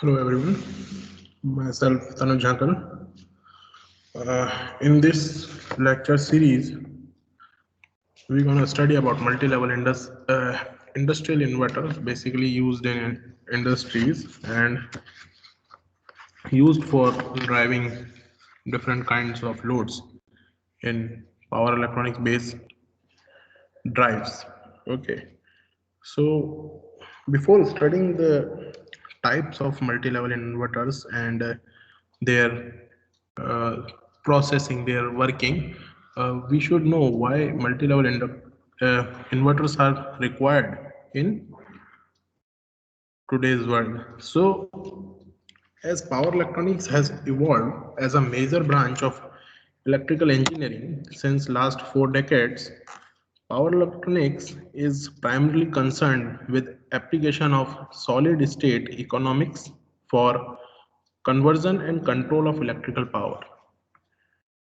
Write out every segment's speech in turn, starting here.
Hello everyone, myself Tanuj Jhankar. In this lecture series, we're going to study about industrial inverters, basically used in industries and used for driving different kinds of loads in power electronics based drives. Okay, so before studying the types of multi-level inverters and their uh, processing, their working, we should know why multi-level inverters are required in today's world. So, as power electronics has evolved as a major branch of electrical engineering since last 4 decades, power electronics is primarily concerned with application of solid state economics for conversion and control of electrical power.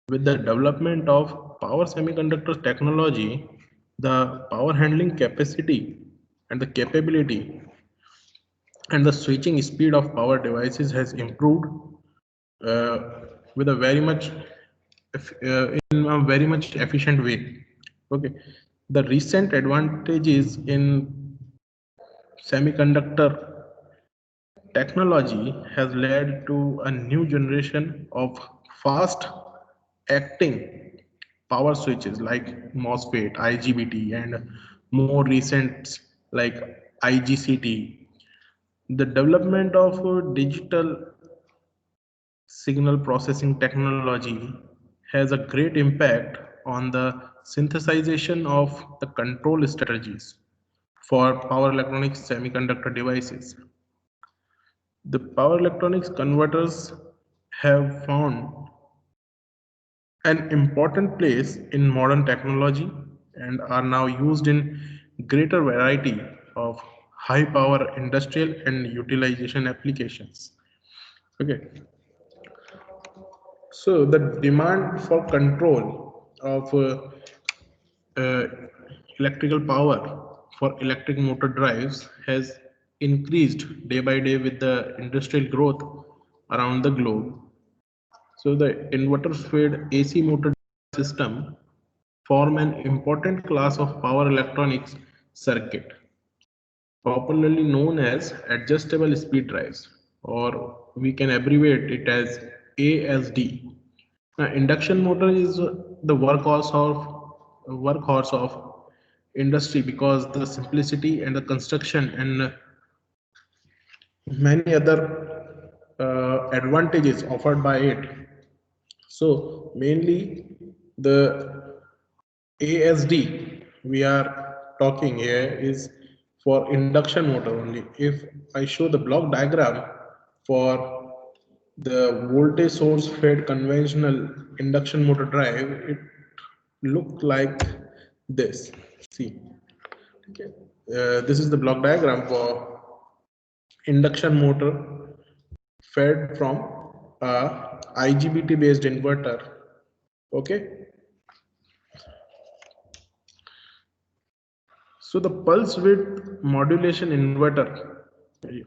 With the development of power semiconductor technology, the power handling capacity and the capability and the switching speed of power devices has improved uh, with a very much in a very much efficient way. Okay, the recent advantages in semiconductor technology has led to a new generation of fast acting power switches like MOSFET, IGBT, and more recent like IGCT. The development of digital signal processing technology has a great impact on the synthesization of the control strategies for power electronics semiconductor devices. The power electronics converters have found an important place in modern technology and are now used in greater variety of high power industrial and utilization applications. Okay, so the demand for control of uh, electrical power for electric motor drives has increased day by day with the industrial growth around the globe. So the inverter-fed AC motor system form an important class of power electronics circuit, popularly known as adjustable speed drives, or we can abbreviate it as ASD. Induction motor is the workhorse of industry because the simplicity and the construction and many other advantages offered by it. So mainly the ASD we are talking here is for induction motor only. If I show the block diagram for the voltage source fed conventional induction motor drive, it look like this. See, okay. This is the block diagram for induction motor fed from a IGBT based inverter. Okay, so the pulse width modulation inverter,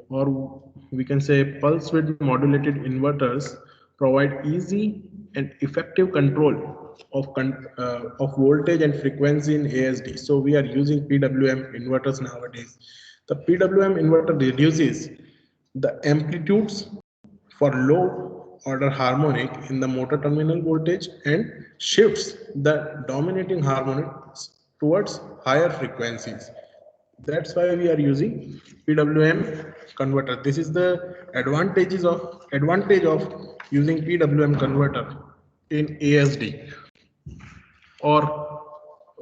or we can say pulse width modulated inverters, provide easy and effective control of voltage and frequency in ASD. So we are using PWM inverters nowadays. The PWM inverter reduces the amplitudes for low order harmonic in the motor terminal voltage and shifts the dominating harmonics towards higher frequencies. That's why we are using PWM converter. This is the advantage of using PWM converter in ASD or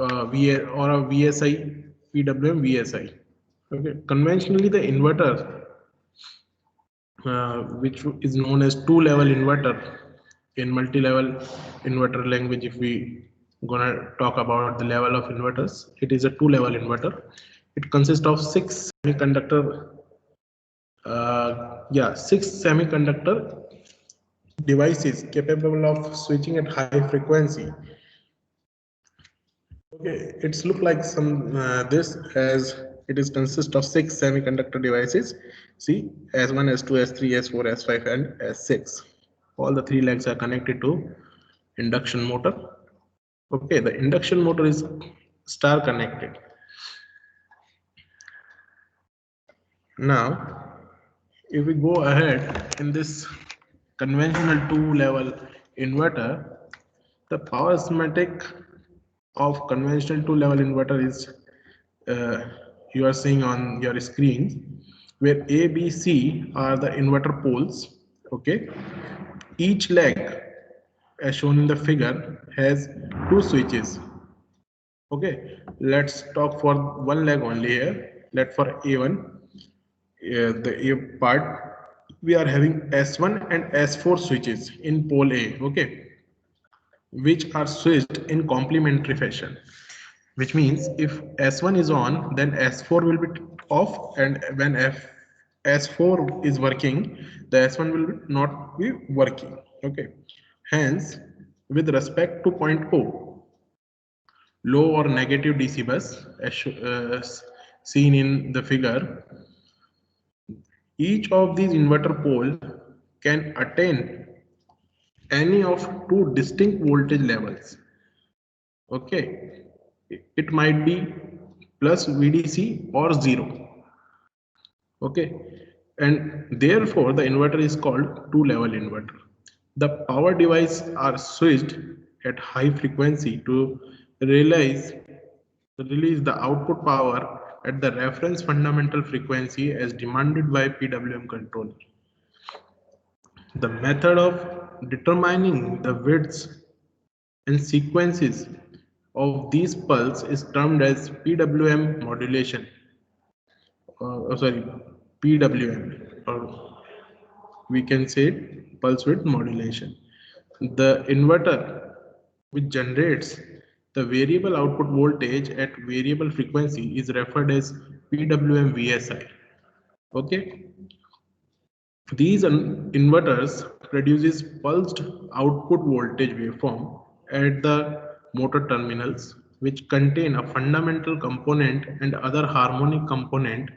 VA or a VSI, PWM VSI. Okay. Conventionally, the inverter, which is known as two-level inverter in multi-level inverter language, if we gonna talk about the level of inverters, it is a two-level inverter. It consists of six semiconductor devices capable of switching at high frequency. Okay, it's look like some this as it is consist of 6 semiconductor devices. See, S1, S2, S3, S4, S5, and S6. All the 3 legs are connected to induction motor. Okay, the induction motor is star connected. Now, if we go ahead in this conventional 2-level inverter, the power schematic of conventional 2-level inverter is you are seeing on your screen, where A, B, C are the inverter poles. Okay, each leg, as shown in the figure, has 2 switches. Okay, let's talk for one leg only here. Let for A1, the A part, we are having S1 and S4 switches in pole A. Okay, which are switched in complementary fashion, which means if S1 is on, then S4 will be off, and when S4 is working, the S1 will not be working. Okay, hence, with respect to point O, low or negative DC bus, as seen in the figure, each of these inverter pole can attain any of 2 distinct voltage levels. Okay, it might be plus VDC or 0. Okay, and therefore the inverter is called 2-level inverter. The power device are switched at high frequency to release the output power at the reference fundamental frequency as demanded by PWM controller. The method of determining the widths and sequences of these pulses is termed as PWM modulation. Sorry, PWM, or we can say pulse width modulation. The inverter which generates the variable output voltage at variable frequency is referred as PWM VSI. Okay, these inverters produces pulsed output voltage waveform at the motor terminals, which contain a fundamental component and other harmonic component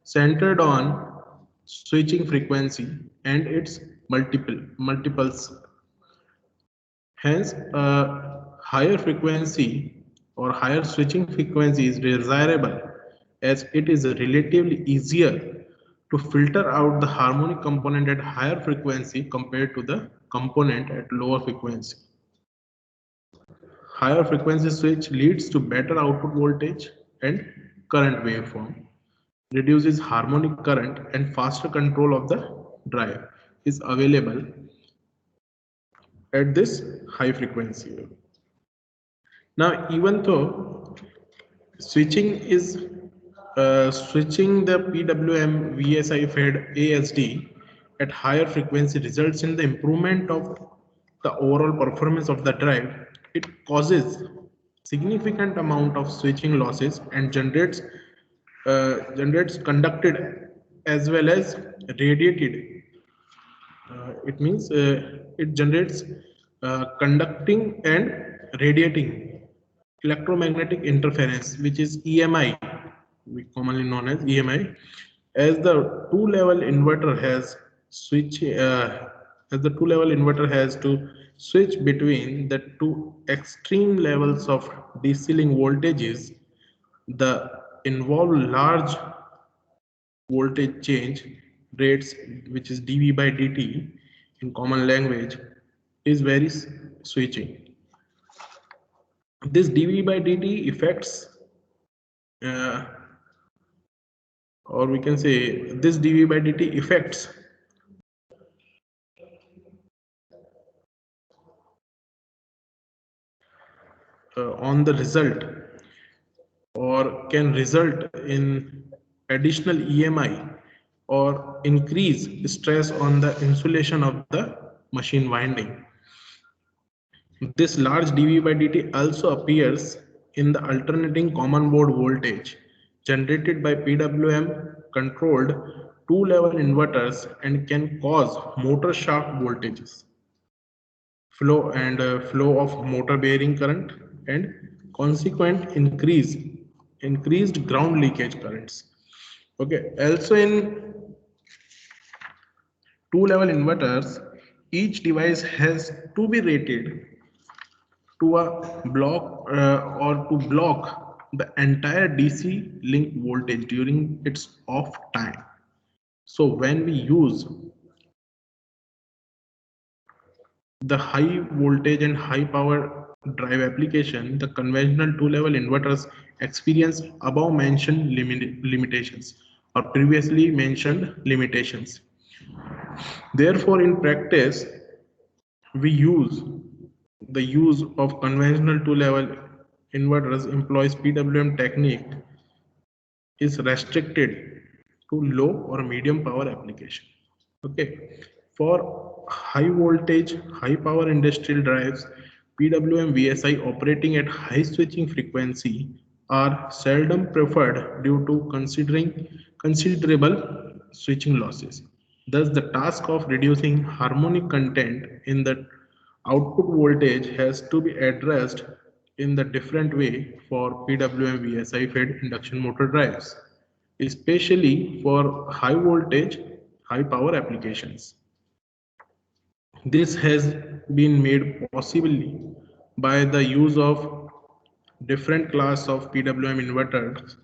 centered on switching frequency and its multiples. Hence, a higher frequency or higher switching frequency is desirable, as it is relatively easier to filter out the harmonic component at higher frequency compared to the component at lower frequency. Higher frequency switch leads to better output voltage and current waveform, reduces harmonic current, and faster control of the drive is available at this high frequency. Now, even though switching the PWM VSI fed ASD at higher frequency results in the improvement of the overall performance of the drive, it causes significant amount of switching losses and generates conducted as well as radiated. It means it generates conducting and radiating electromagnetic interference, which is EMI, commonly known as EMI, as the two-level inverter has to switch between the two extreme levels of DC-link voltages. The involved large voltage change rates, which is dV by dt in common language, is very switching. This dV by dt affects, or we can say this dV by dt affects on the result, or can result in additional EMI or increase stress on the insulation of the machine winding. This large dV by dt also appears in the alternating common mode voltage generated by PWM controlled two-level inverters and can cause motor shaft voltages, flow of motor bearing current, and consequent increase increased ground leakage currents. Okay, also in two-level inverters, each device has to be rated to a block or to block the entire DC link voltage during its off time. So when we use the high voltage and high power drive application, the conventional two-level inverters experience above mentioned limitations or previously mentioned limitations. Therefore, in practice, we use the use of conventional two-level inverters employs PWM technique is restricted to low or medium power application. Okay, for high voltage, high power industrial drives, PWM VSI operating at high switching frequency are seldom preferred due to considering considerable switching losses. Thus, the task of reducing harmonic content in the output voltage has to be addressed in the different way for PWM VSI fed induction motor drives, especially for high voltage, high power applications. This has been made possible by the use of different class of PWM inverters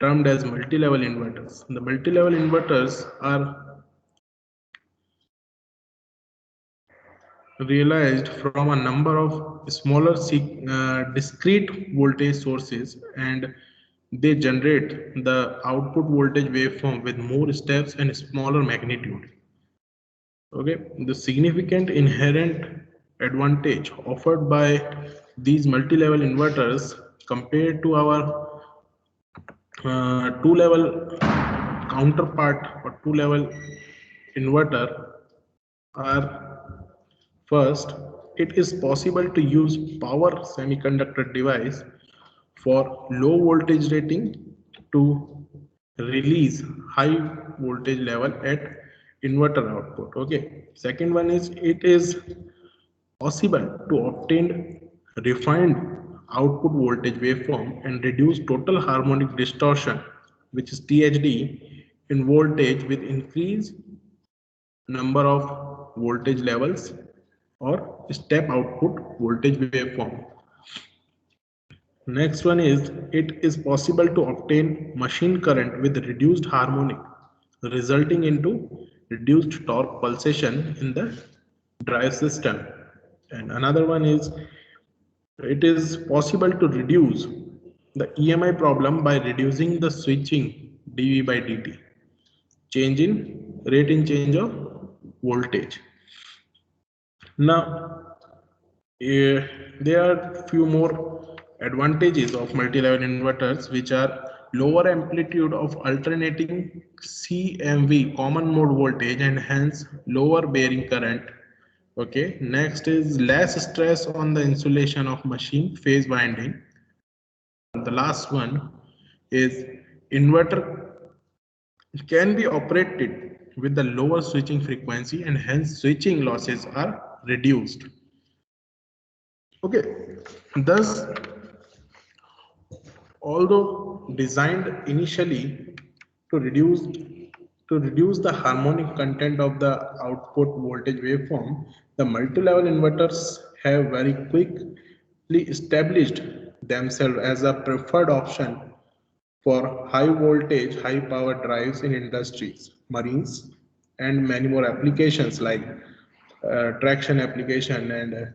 termed as multi-level inverters. The multi-level inverters are realized from a number of smaller discrete voltage sources, and they generate the output voltage waveform with more steps and smaller magnitude. Okay, the significant inherent advantage offered by these multi-level inverters compared to our two-level counterpart or two-level inverter are: first, it is possible to use power semiconductor device for low voltage rating to release high voltage level at inverter output. Okay. Second one is it is possible to obtain refined output voltage waveform and reduce total harmonic distortion, which is THD, in voltage with increased number of voltage levels or step output voltage waveform. Next one is it is possible to obtain machine current with reduced harmonic, resulting into reduced torque pulsation in the drive system. And another one is it is possible to reduce the EMI problem by reducing the switching dV by dt, change in rate in change of voltage. Now, there are few more advantages of multi-level inverters, which are lower amplitude of alternating CMV common mode voltage and hence lower bearing current. Okay, next is less stress on the insulation of machine phase winding. The last one is inverter can be operated with the lower switching frequency and hence switching losses are reduced. Okay, thus, although designed initially to reduce the harmonic content of the output voltage waveform, the multi-level inverters have very quickly established themselves as a preferred option for high voltage, high power drives in industries, marines, and many more applications like traction application and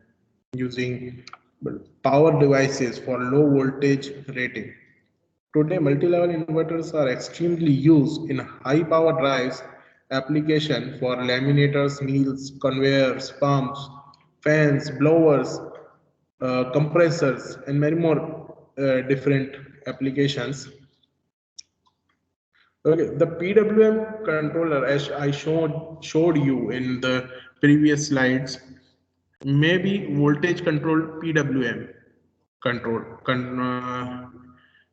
using power devices for low voltage rating. Today, multi-level inverters are extremely used in high power drives application for laminators, mills, conveyors, pumps, fans, blowers, compressors, and many more different applications. Okay, the PWM controller, as I showed you in the previous slides, may be voltage controlled PWM control,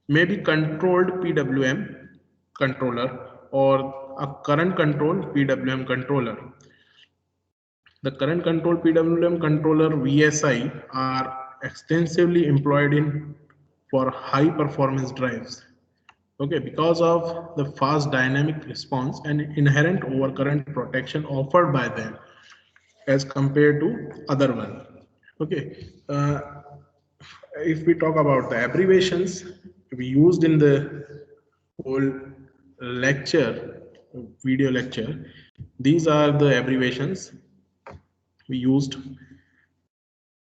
may be controlled PWM controller or a current controlled PWM controller. The current controlled PWM controller VSI are extensively employed in for high performance drives. Okay, because of the fast dynamic response and inherent overcurrent protection offered by them as compared to other one. Okay, if we talk about the abbreviations we used in the whole lecture, video lecture, these are the abbreviations we used.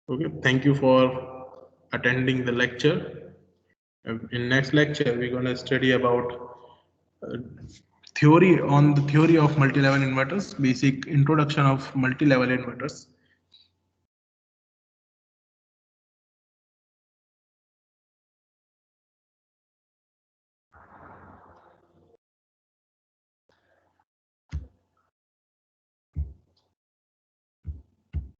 Okay, thank you for attending the lecture. In next lecture, we're going to study about uh, theory on the theory of multi-level inverters, basic introduction of multi-level inverters.